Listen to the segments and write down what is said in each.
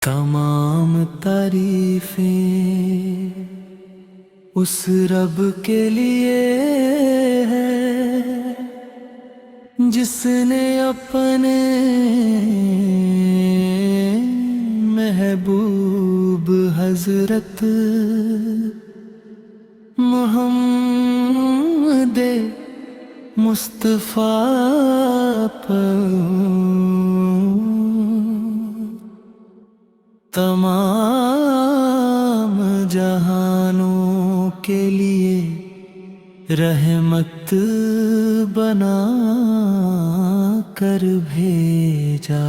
तमाम तारीफें उस रब के लिए है जिसने अपने महबूब हजरत मोहम्मद मुस्तफा पर तमाम जहानों के लिए रहमत बना कर भेजा।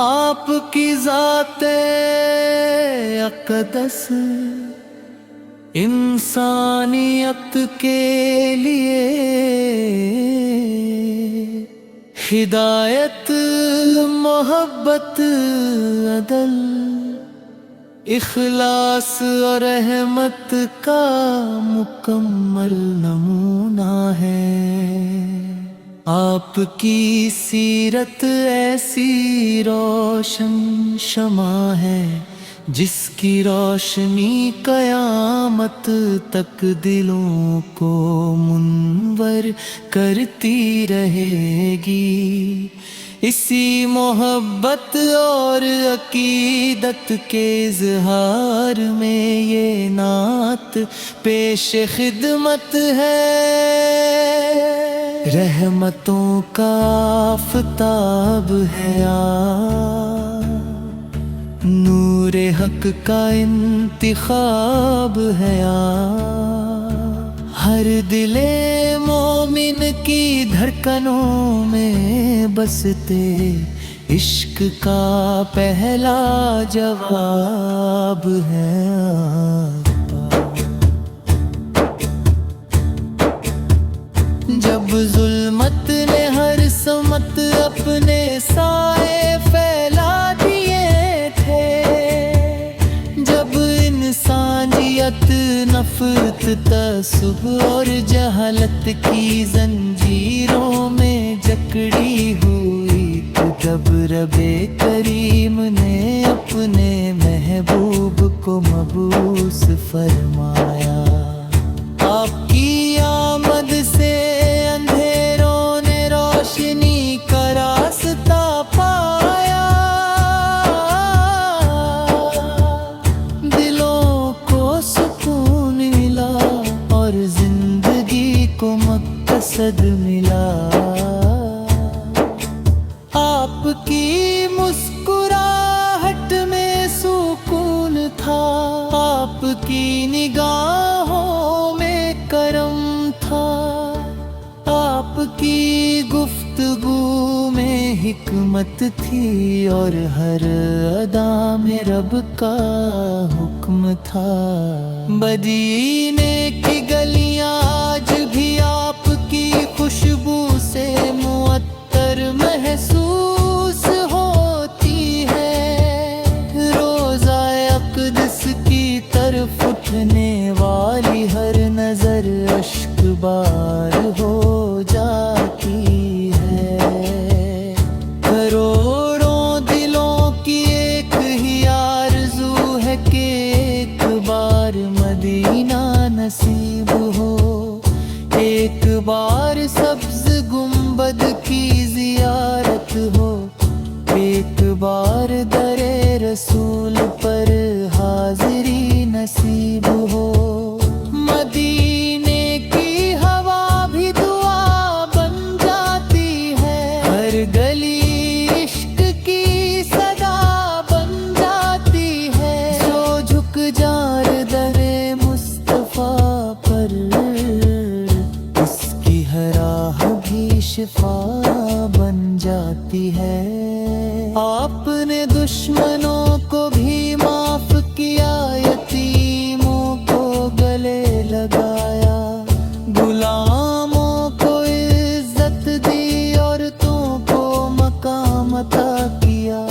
आपकी ज़ाते अक़दस इंसानियत के लिए हिदायत मोहब्बत अदल इखलास और रहमत का मुकम्मल नमूना है। आपकी सीरत ऐसी रोशन शमा है जिसकी रोशनी क़यामत तक दिलों को मुनव्वर करती रहेगी। इसी मोहब्बत और अकीदत के इज़हार में ये नात पेश खिदमत है। रहमतों का आफ़ताब है नूरे हक का इंतिखाब है हर दिले मोमिन की धड़कनों में बसते इश्क का पहला जवाब है। जब जुल्मत ने हर समत अपने साए फैला दिए थे, जब इंसानियत नफरत तसब और जहालत की जंजीरों में जकड़ी हुई, तो जब रबे करीम ने अपने महबूब को मबूस फरमाया। आपकी आमद से अंधेरों ने रोशनी का रास्ता पाया, दिलों को सुकून मिला और जिंदगी को मकसद मिला। आपकी मुस्कुराहट में सुकून था, आपकी निगाहों में करम था, आपकी गुफ्तगू में हिकमत थी और हर अदा में रब का हुक्म था। मदीने की गलियां आज भी आपकी खुशबू से मुअत्तर महसूस होती है। रोज़ा अक़दस की तरफ उठने वाली हर नजर अश्क बार हो जाती है। करोड़ों दिलों की एक ही आरज़ू है कि एक बार मदीना नसीब हो, एक बार सब्ज़ गुंबद की ज़ियारत हो, एक बार दरे रसूल पर हाज़िरी नसीब हो। मदीने की हवा भी दुआ बन जाती है, हर गली इश्क की सदा बन जाती है। जो झुक जार दरे मुस्तफा पर, उसकी हर राह भी शिफा बन जाती है। आपने दुश्मनों को भी माफ किया, यतीमों को गले लगाया, गुलामों को इज्जत दी, औरतों को मकाम अता किया,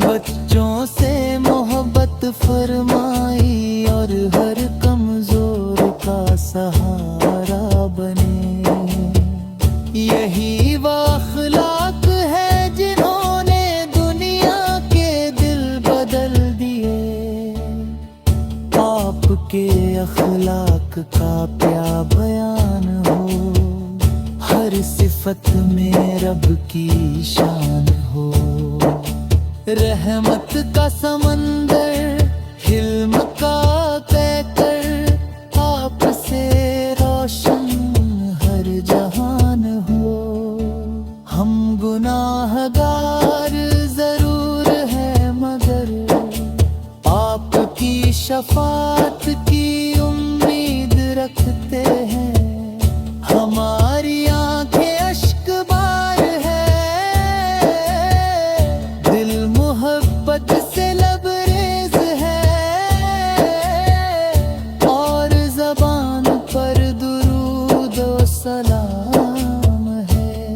बच्चों से मोहब्बत फरमाई और हर कमजोर का सहारा बने। یہی وہ اخلاق ہے جنہوں نے دنیا کے دل بدل دیے۔ آپ کے اخلاق کا کیا بیان ہو، ہر صفت میں رب کی شان ہو۔ رحمت کا سمندر، حلم کا پیکر، آپ سے روشن ہر جہان ہو۔ ہم گناہ گار ضرور ہیں مگر آپ کی شفاعت کی امید رکھتے ہیں۔ ہماری آنکھیں اشک بار ہے، دل محبت سے لبریز ہے، اور زبان پر درود و سلام ہے۔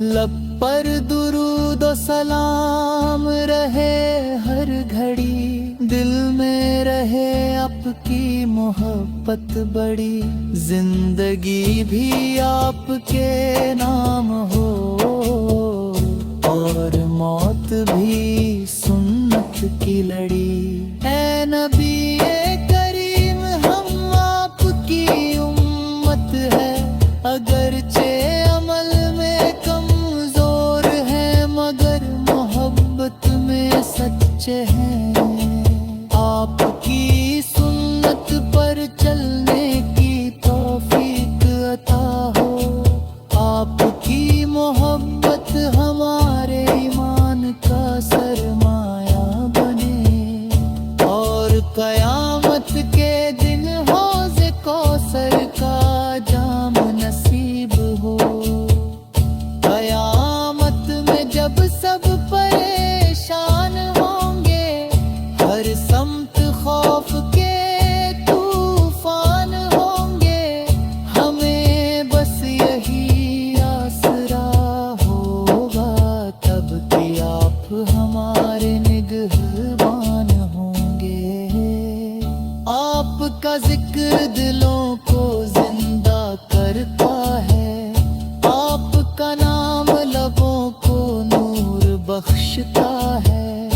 لب پر درود و سلام رہے ہر گھڑی، دل میں رہے آپ کی محبت بڑی۔ زندگی بھی آپ کے نام ہو، اور موت بھی سنت کی لڑی۔ اے نبی کریم ہم آپ کی امت ہے، اگرچہ عمل میں کمزور ہیں مگر محبت میں سچے ہیں۔ آپ کی سنت پر چلنے کی توفیق عطا ہو، آپ کی محبت ہمارے ایمان کا سرمایہ بنے، اور قیامت کے دن حوض کوثر کا جام نصیب ہو۔ قیامت میں جب سب پریشان ہوں گے، ہر سمت خوف کے طوفان ہوں گے، ہمیں بس یہی آسرا ہوگا، تب کہ آپ ہمارے نگہبان ہوں گے۔ آپ کا ذکر دلوں کو زندہ کرتا ہے، آپ کا نام لبوں کو نور بخشتا ہے،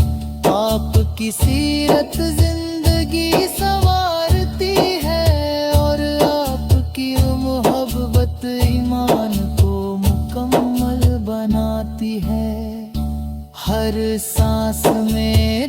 آپ کی سیرت زندگی سنوارتی ہے، اور آپ کی محبت ایمان کو مکمل بناتی ہے۔ ہر سانس میں